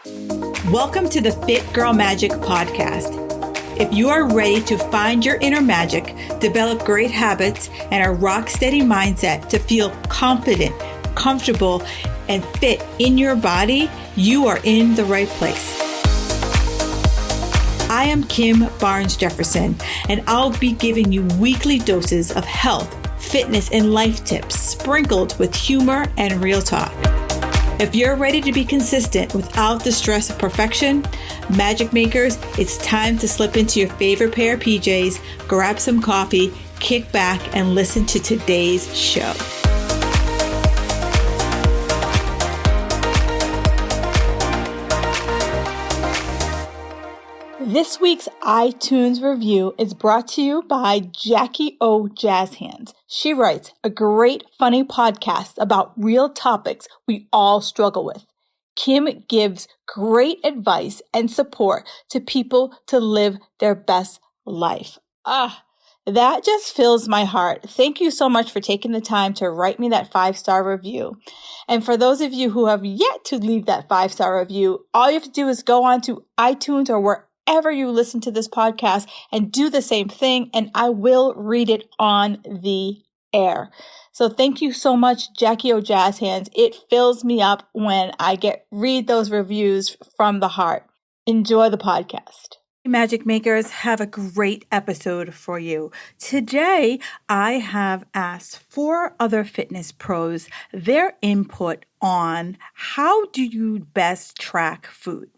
Welcome to the Fit Girl Magic podcast. If you are ready to find your inner magic, develop great habits, and a rock steady mindset to feel confident, comfortable, and fit in your body, you are in the right place. I am Kim Barnes Jefferson, and I'll be giving you weekly doses of health, fitness, and life tips sprinkled with humor and real talk. If you're ready to be consistent without the stress of perfection, magic makers, it's time to slip into your favorite pair of PJs, grab some coffee, kick back, and listen to today's show. This week's iTunes review is brought to you by Jackie O Jazz Hands. She writes a great, funny podcast about real topics we all struggle with. Kim gives great advice and support to people to live their best life. That just fills my heart. Thank you so much for taking the time to write me that 5-star review. And for those of you who have yet to leave that 5-star review, all you have to do is go on to iTunes or wherever you listen to this podcast and do the same thing, and I will read it on the air. So thank you so much, Jackie O Jazz Hands. It fills me up when I read those reviews from the heart. Enjoy the podcast. Magic makers, have a great episode for you. Today, I have asked 4 other fitness pros their input on how do you best track food.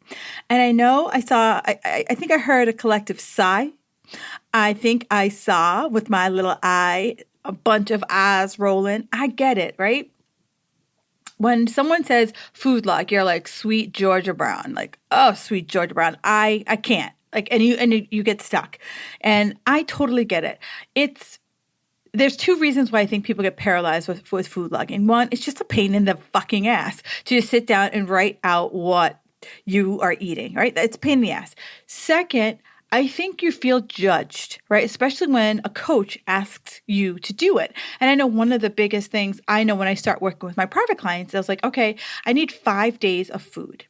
And I know I think I heard a collective sigh. I think I saw with my little eye, a bunch of eyes rolling. I get it, right? When someone says food log, you're like, sweet Georgia Brown. Like, oh, sweet Georgia Brown. I can't. Like, and you get stuck. And I totally get it. There's 2 reasons why I think people get paralyzed with food logging. One, it's just a pain in the fucking ass to just sit down and write out what you are eating, right? It's a pain in the ass. Second, I think you feel judged, right? Especially when a coach asks you to do it. And I know one of the biggest things I know when I start working with my private clients, I was like, okay, I need 5 days of food.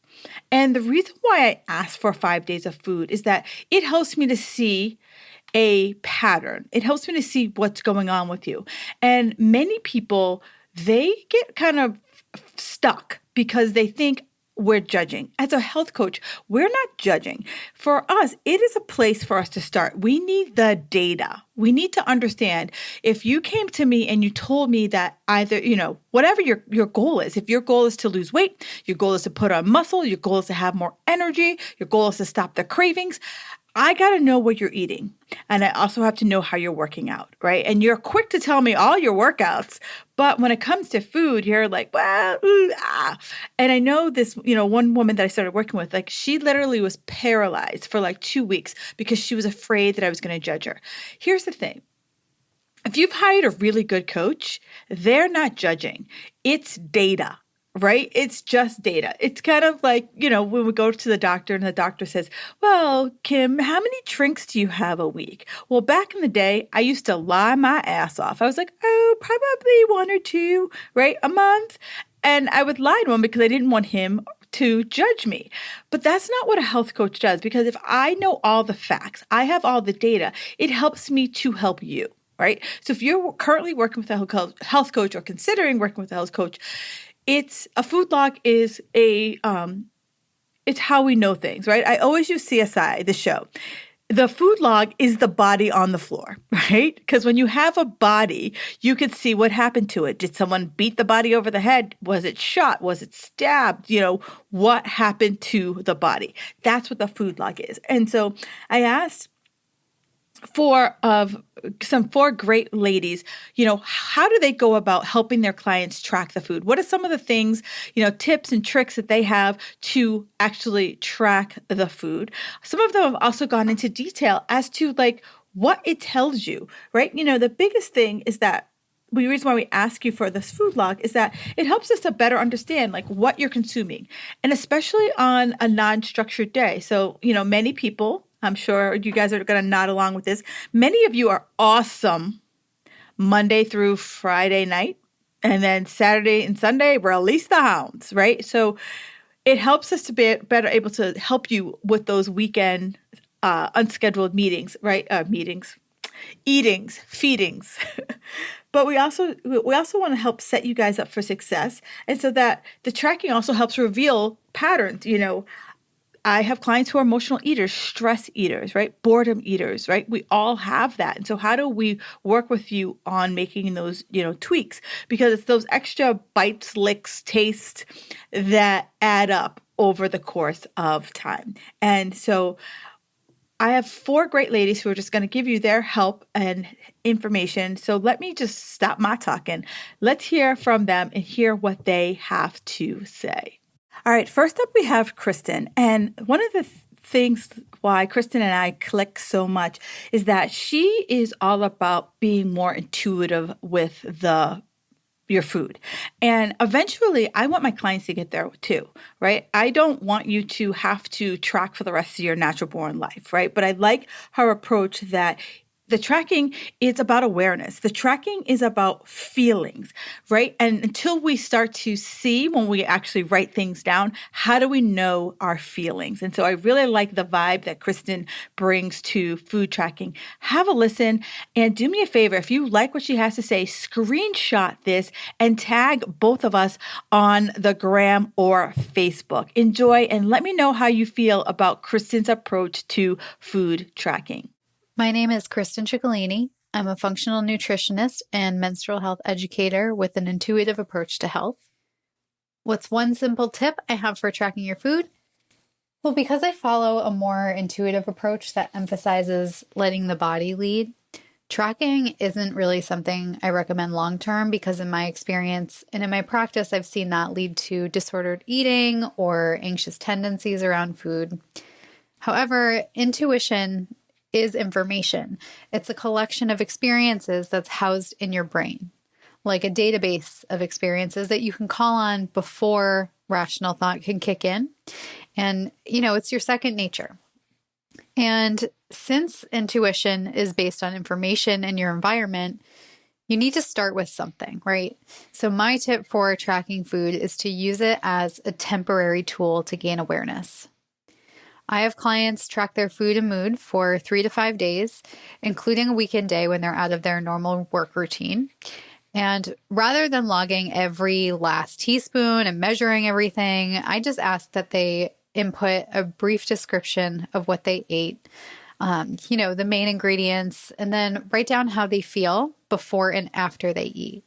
And the reason why I ask for 5 days of food is that it helps me to see a pattern. It helps me to see what's going on with you. And many people, they get kind of stuck because they think we're judging. As a health coach, we're not judging. For us, it is a place for us to start. We need the data. We need to understand if you came to me and you told me that either, whatever your goal is, if your goal is to lose weight, your goal is to put on muscle, your goal is to have more energy, your goal is to stop the cravings, I got to know what you're eating. And I also have to know how you're working out, right? And you're quick to tell me all your workouts, but when it comes to food, you're like, well, And I know this, one woman that I started working with, like she literally was paralyzed for like 2 weeks because she was afraid that I was going to judge her. Here's the thing. If you've hired a really good coach, they're not judging. It's data. Right? It's just data. It's kind of like, when we go to the doctor and the doctor says, well, Kim, how many drinks do you have a week? Well, back in the day, I used to lie my ass off. I was like, probably 1 or 2, right? A month. And I would lie to him because I didn't want him to judge me. But that's not what a health coach does, because if I know all the facts, I have all the data, it helps me to help you, right? So if you're currently working with a health coach or considering working with a health coach, it's a food log is it's how we know things, right? I always use CSI, the show. The food log is the body on the floor, right? Because when you have a body, you can see what happened to it. Did someone beat the body over the head? Was it shot? Was it stabbed? What happened to the body? That's what the food log is. And so I asked 4 great ladies, how do they go about helping their clients track the food? What are some of the things, tips and tricks that they have to actually track the food? Some of them have also gone into detail as to like what it tells you, right? The biggest thing is that the reason why we ask you for this food log is that it helps us to better understand like what you're consuming, and especially on a non-structured day. So, many people, I'm sure you guys are going to nod along with this. Many of you are awesome Monday through Friday night, and then Saturday and Sunday, release the hounds, right? So it helps us to be better able to help you with those weekend unscheduled meetings, right? Eatings, feedings. But we also want to help set you guys up for success. And so that the tracking also helps reveal patterns. I have clients who are emotional eaters, stress eaters, right? Boredom eaters, right? We all have that. And so how do we work with you on making those, tweaks? Because it's those extra bites, licks, taste that add up over the course of time. And so I have 4 great ladies who are just going to give you their help and information. So let me just stop my talking. Let's hear from them and hear what they have to say. All right, first up we have Kristen. And one of the things why Kristen and I click so much is that she is all about being more intuitive with your food. And eventually I want my clients to get there too, right? I don't want you to have to track for the rest of your natural born life, right? But I like her approach that the tracking is about awareness. The tracking is about feelings, right? And until we start to see when we actually write things down, how do we know our feelings? And so I really like the vibe that Kristen brings to food tracking. Have a listen and do me a favor. If you like what she has to say, screenshot this and tag both of us on the gram or Facebook. Enjoy and let me know how you feel about Kristen's approach to food tracking. My name is Kristen Ciccolini. I'm a functional nutritionist and menstrual health educator with an intuitive approach to health. What's one simple tip I have for tracking your food? Well, because I follow a more intuitive approach that emphasizes letting the body lead, tracking isn't really something I recommend long-term because in my experience and in my practice, I've seen that lead to disordered eating or anxious tendencies around food. However, intuition is information. It's a collection of experiences that's housed in your brain, like a database of experiences that you can call on before rational thought can kick in. And, it's your second nature. And since intuition is based on information in your environment, you need to start with something, right? So my tip for tracking food is to use it as a temporary tool to gain awareness. I have clients track their food and mood for 3 to 5 days, including a weekend day when they're out of their normal work routine. And rather than logging every last teaspoon and measuring everything, I just ask that they input a brief description of what they ate, the main ingredients, and then write down how they feel before and after they eat.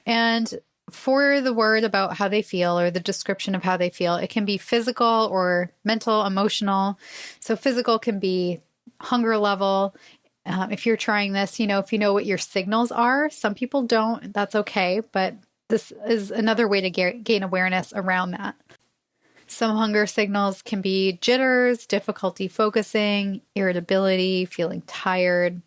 And for the word about how they feel or the description of how they feel, it can be physical or mental, emotional. So physical can be hunger level. If you're trying this, if you know what your signals are, some people don't, that's okay. But this is another way to gain awareness around that. Some hunger signals can be jitters, difficulty focusing, irritability, feeling tired.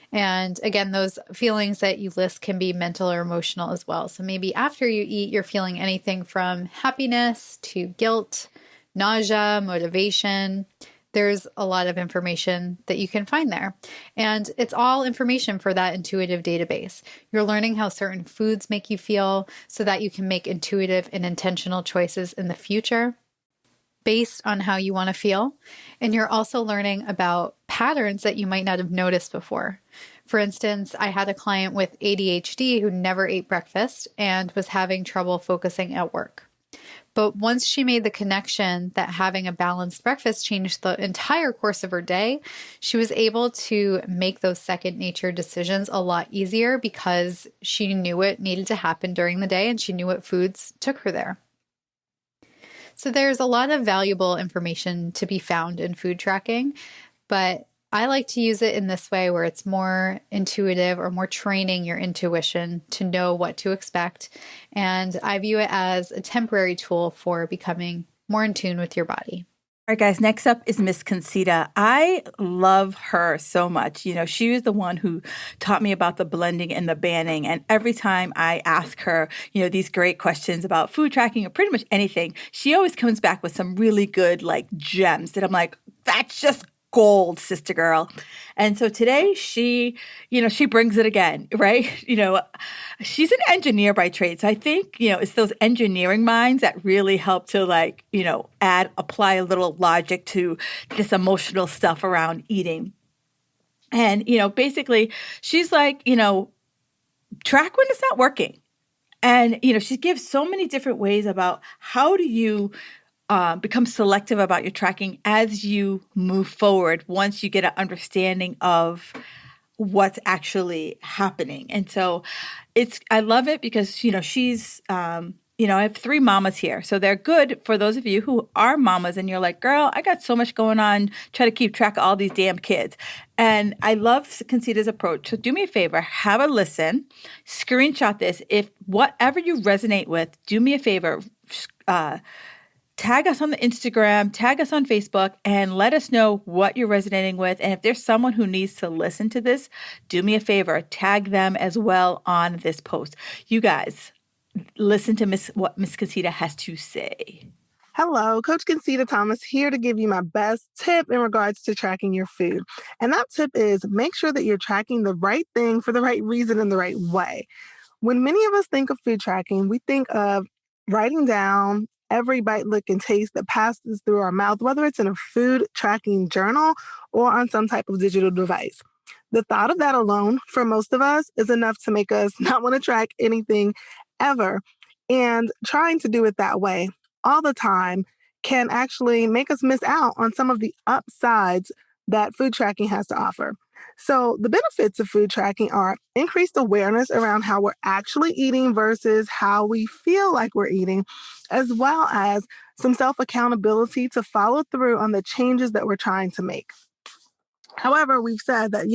And again, those feelings that you list can be mental or emotional as well. So maybe after you eat, you're feeling anything from happiness to guilt, nausea, motivation. There's a lot of information that you can find there. And it's all information for that intuitive database. You're learning how certain foods make you feel so that you can make intuitive and intentional choices in the future based on how you want to feel. And you're also learning about patterns that you might not have noticed before. For instance, I had a client with ADHD who never ate breakfast and was having trouble focusing at work. But once she made the connection that having a balanced breakfast changed the entire course of her day, she was able to make those second nature decisions a lot easier because she knew it needed to happen during the day and she knew what foods took her there. So there's a lot of valuable information to be found in food tracking, but I like to use it in this way where it's more intuitive or more training your intuition to know what to expect. And I view it as a temporary tool for becoming more in tune with your body. All right, guys, next up is Miss Concita. I love her so much. She was the one who taught me about the blending and the banning. And every time I ask her, these great questions about food tracking or pretty much anything, she always comes back with some really good, gems that I'm like, that's just gold, sister girl. And so today she brings it again, right? She's an engineer by trade. So I think, it's those engineering minds that really help to apply a little logic to this emotional stuff around eating. And, basically she's like, track when it's not working. And, she gives so many different ways about how do you become selective about your tracking as you move forward once you get an understanding of what's actually happening. And so I love it because, she's, I have 3 mamas here. So they're good for those of you who are mamas and you're like, girl, I got so much going on, try to keep track of all these damn kids. And I love Conceita's approach. So do me a favor, have a listen, screenshot this. If whatever you resonate with, do me a favor, tag us on the Instagram, tag us on Facebook, and let us know what you're resonating with. And if there's someone who needs to listen to this, do me a favor, tag them as well on this post. You guys, listen to what Miss Conceita has to say. Hello, Coach Conceita Thomas here to give you my best tip in regards to tracking your food. And that tip is make sure that you're tracking the right thing for the right reason in the right way. When many of us think of food tracking, we think of writing down every bite, look, and taste that passes through our mouth, whether it's in a food tracking journal or on some type of digital device. The thought of that alone, for most of us, is enough to make us not want to track anything ever. And trying to do it that way all the time can actually make us miss out on some of the upsides that food tracking has to offer. So the benefits of food tracking are increased awareness around how we're actually eating versus how we feel like we're eating, as well as some self-accountability to follow through on the changes that we're trying to make. However, we've said that,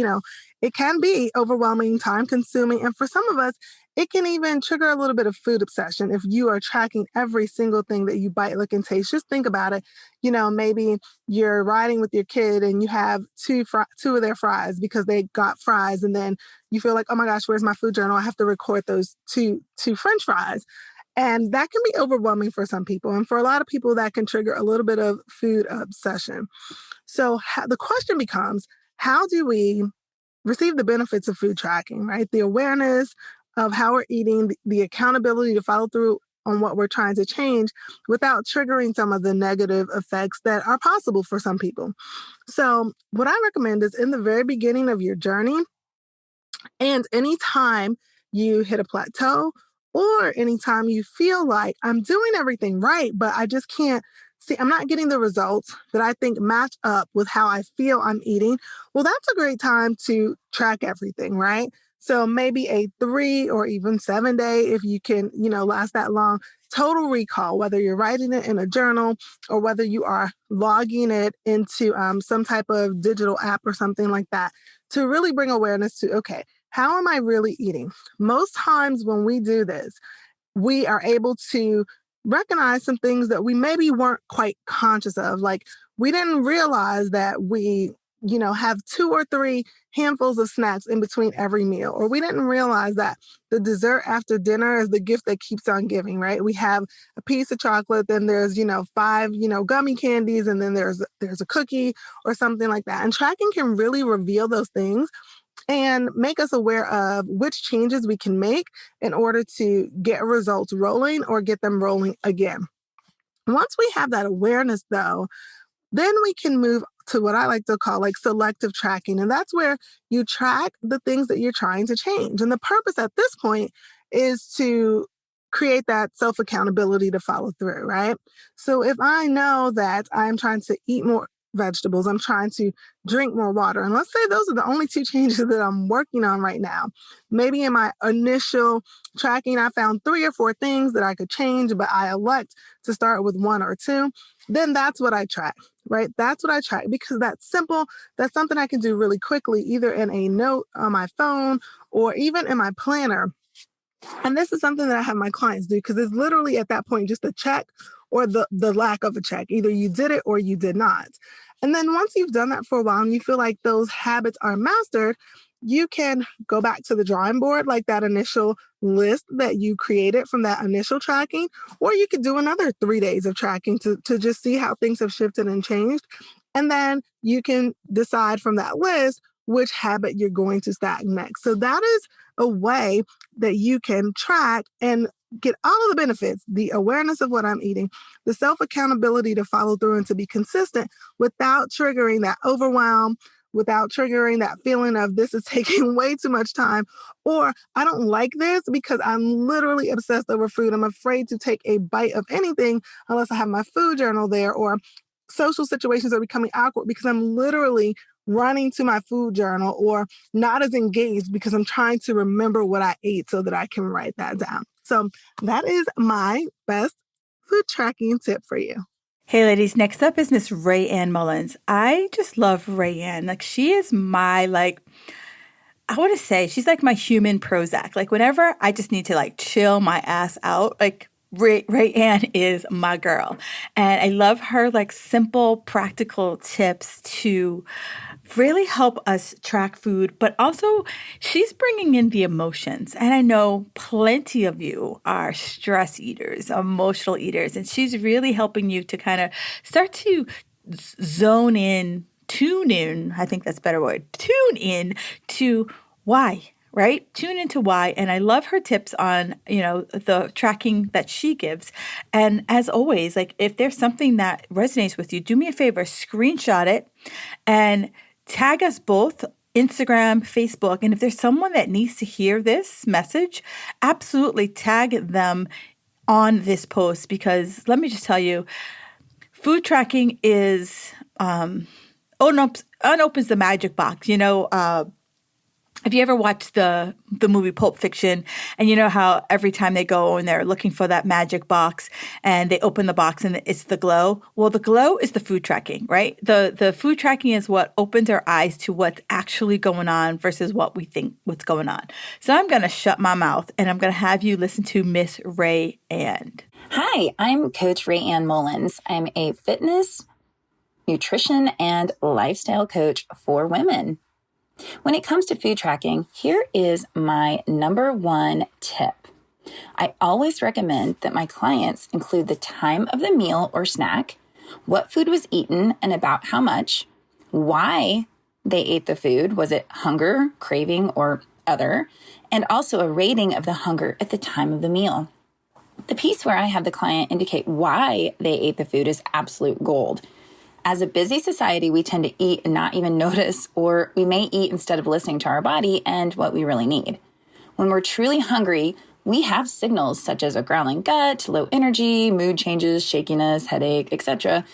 it can be overwhelming, time consuming, and for some of us, it can even trigger a little bit of food obsession if you are tracking every single thing that you bite, look, and taste. Just think about it. Maybe you're riding with your kid and you have two of their fries because they got fries, and then you feel like, oh my gosh, where's my food journal? I have to record those two French fries. And that can be overwhelming for some people. And for a lot of people, that can trigger a little bit of food obsession. So the question becomes, how do we receive the benefits of food tracking, right? The awareness of how we're eating, the accountability to follow through on what we're trying to change without triggering some of the negative effects that are possible for some people. So what I recommend is in the very beginning of your journey, and anytime you hit a plateau or anytime you feel like I'm doing everything right, but I just can't see, I'm not getting the results that I think match up with how I feel I'm eating, well, that's a great time to track everything, right? So maybe a 3 or even 7 day, if you can, last that long, total recall, whether you're writing it in a journal or whether you are logging it into some type of digital app or something like that, to really bring awareness to, okay, how am I really eating? Most times when we do this, we are able to recognize some things that we maybe weren't quite conscious of. Like we didn't realize that we, have 2 or 3 handfuls of snacks in between every meal, or we didn't realize that the dessert after dinner is the gift that keeps on giving, right? We have a piece of chocolate, then there's, 5, gummy candies, and then there's a cookie or something like that. And tracking can really reveal those things and make us aware of which changes we can make in order to get results rolling or get them rolling again. Once we have that awareness, though, then we can move to what I like to call like selective tracking. And that's where you track the things that you're trying to change. And the purpose at this point is to create that self-accountability to follow through, right? So if I know that I'm trying to eat more vegetables, I'm trying to drink more water, and let's say those are the only 2 changes that I'm working on right now. Maybe in my initial tracking, I found 3 or 4 things that I could change, but I elect to start with 1 or 2. Then that's what I track, right? That's what I track because that's simple. That's something I can do really quickly, either in a note on my phone or even in my planner. And this is something that I have my clients do because it's literally at that point just a check or the lack of a check. Either you did it or you did not. And then once you've done that for a while and you feel like those habits are mastered, you can go back to the drawing board, like that initial list that you created from that initial tracking, or you could do another 3 days of tracking to just see how things have shifted and changed. And then you can decide from that list which habit you're going to stack next. So that is a way that you can track and get all of the benefits, the awareness of what I'm eating, the self-accountability to follow through and to be consistent without triggering that overwhelm, without triggering that feeling of this is taking way too much time, or I don't like this because I'm literally obsessed over food. I'm afraid to take a bite of anything unless I have my food journal there, or social situations are becoming awkward because I'm literally running to my food journal or not as engaged because I'm trying to remember what I ate so that I can write that down. So that is my best food tracking tip for you. Hey ladies, next up is Miss Rayanne Mullins. I just love Rayanne. Like she is my I want to say she's like my human Prozac. Like whenever I just need to like chill my ass out, like Rayanne is my girl. And I love her like simple, practical tips to really help us track food, but also she's bringing in the emotions. And I know plenty of you are stress eaters, emotional eaters, and she's really helping you to kind of start to zone in, tune in, I think that's a better word, tune in to why. Right? Tune into why. And I love her tips on, the tracking that she gives. And as always, like if there's something that resonates with you, do me a favor, screenshot it and tag us both, Instagram, Facebook. And if there's someone that needs to hear this message, absolutely tag them on this post, because let me just tell you, food tracking is unopens the magic box. Have you ever watched the movie Pulp Fiction, and you know how every time they go and they're looking for that magic box and they open the box and it's the glow? Well, the glow is the food tracking, right? The food tracking is what opens our eyes to what's actually going on versus what we think what's going on. So I'm going to shut my mouth and I'm going to have you listen to Miss Rayanne. Hi, I'm Coach Rayanne Mullins. I'm a fitness, nutrition, and lifestyle coach for women. When it comes to food tracking, here is my number one tip. I always recommend that my clients include the time of the meal or snack, what food was eaten and about how much, why they ate the food, was it hunger, craving, or other, and also a rating of the hunger at the time of the meal. The piece where I have the client indicate why they ate the food is absolute gold. As a busy society, we tend to eat and not even notice, or we may eat instead of listening to our body and what we really need. When we're truly hungry, we have signals such as a growling gut, low energy, mood changes, shakiness, headache, etc.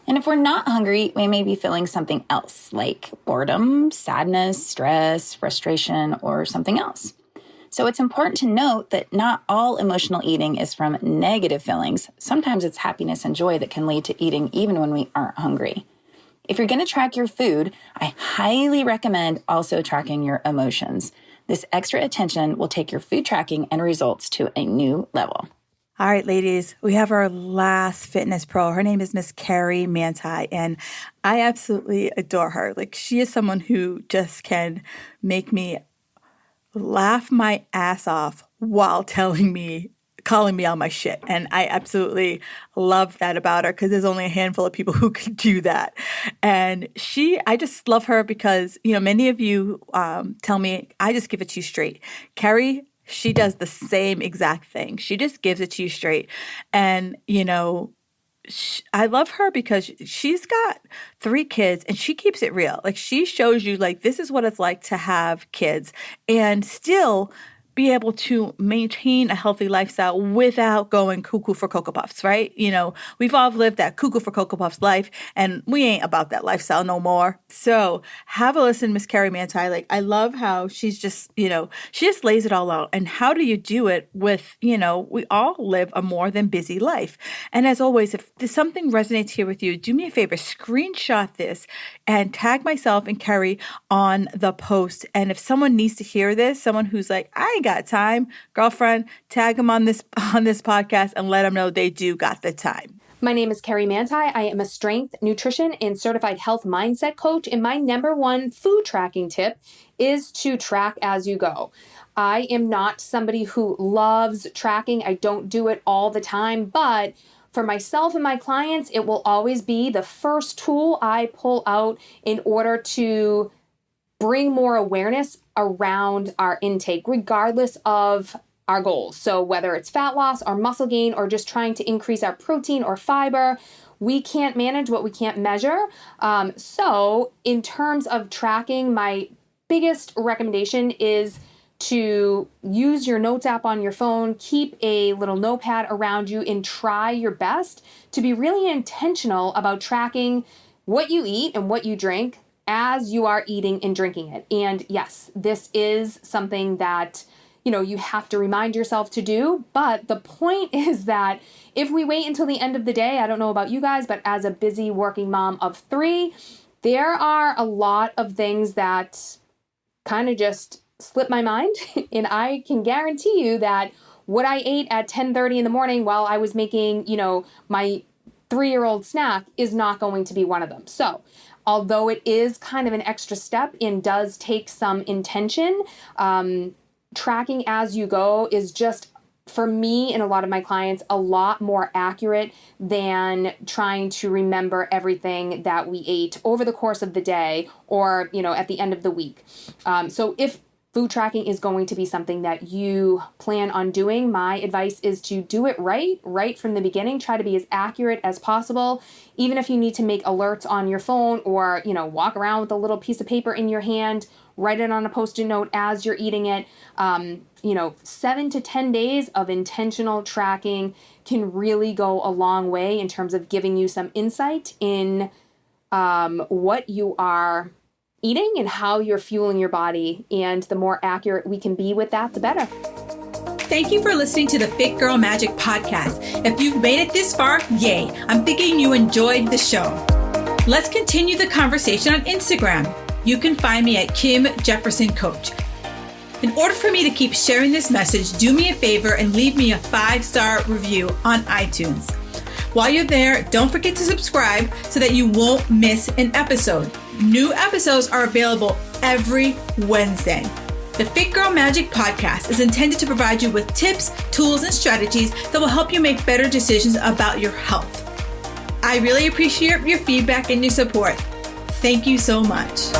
And if we're not hungry, we may be feeling something else like boredom, sadness, stress, frustration, or something else. So it's important to note that not all emotional eating is from negative feelings. Sometimes it's happiness and joy that can lead to eating even when we aren't hungry. If you're going to track your food, I highly recommend also tracking your emotions. This extra attention will take your food tracking and results to a new level. All right, ladies, we have our last fitness pro. Her name is Miss Carrie Manti, and I absolutely adore her. Like she is someone who just can make me laugh my ass off while calling me on my shit. And I absolutely love that about her, because there's only a handful of people who can do that. And I just love her because, many of you tell me, I just give it to you straight. Carrie, she does the same exact thing. She just gives it to you straight. And, I love her because she's got 3 kids and she keeps it real. Like she shows you like, this is what it's like to have kids and still be able to maintain a healthy lifestyle without going cuckoo for Cocoa Puffs, right? We've all lived that cuckoo for Cocoa Puffs life, and we ain't about that lifestyle no more. So have a listen, Miss Carrie Manti. Like, I love how she's just, she just lays it all out. And how do you do it with, we all live a more than busy life. And as always, if something resonates here with you, do me a favor, screenshot this and tag myself and Carrie on the post. And if someone needs to hear this, someone who's like, I ain't got time, girlfriend, tag them on this podcast and let them know they do got the time. My name is Carrie Manti. I am a strength, nutrition, and certified health mindset coach. And my number one food tracking tip is to track as you go. I am not somebody who loves tracking. I don't do it all the time, but For myself and my clients, it will always be the first tool I pull out in order to bring more awareness around our intake, regardless of our goals. So whether it's fat loss or muscle gain or just trying to increase our protein or fiber, we can't manage what we can't measure. So in terms of tracking, my biggest recommendation is to use your notes app on your phone, keep a little notepad around you, and try your best to be really intentional about tracking what you eat and what you drink as you are eating and drinking it. And yes, this is something that, you have to remind yourself to do. But the point is that if we wait until the end of the day, I don't know about you guys, but as a busy working mom of 3, there are a lot of things that kind of just slip my mind. And I can guarantee you that what I ate at 10:30 in the morning while I was making, my 3-year-old snack is not going to be one of them. So although it is kind of an extra step and does take some intention, tracking as you go is just, for me and a lot of my clients, a lot more accurate than trying to remember everything that we ate over the course of the day or, at the end of the week. So if food tracking is going to be something that you plan on doing, my advice is to do it right from the beginning. Try to be as accurate as possible. Even if you need to make alerts on your phone or, walk around with a little piece of paper in your hand, write it on a Post-it note as you're eating it. 7 to 10 days of intentional tracking can really go a long way in terms of giving you some insight in what you are eating and how you're fueling your body. And the more accurate we can be with that, the better. Thank you for listening to the Fit Girl Magic podcast. If you've made it this far, yay. I'm thinking you enjoyed the show. Let's continue the conversation on Instagram. You can find me at Kim Jefferson Coach. In order for me to keep sharing this message, do me a favor and leave me a 5-star review on iTunes. While you're there, don't forget to subscribe so that you won't miss an episode. New episodes are available every Wednesday. The Fit Girl Magic podcast is intended to provide you with tips, tools, and strategies that will help you make better decisions about your health. I really appreciate your feedback and your support. Thank you so much.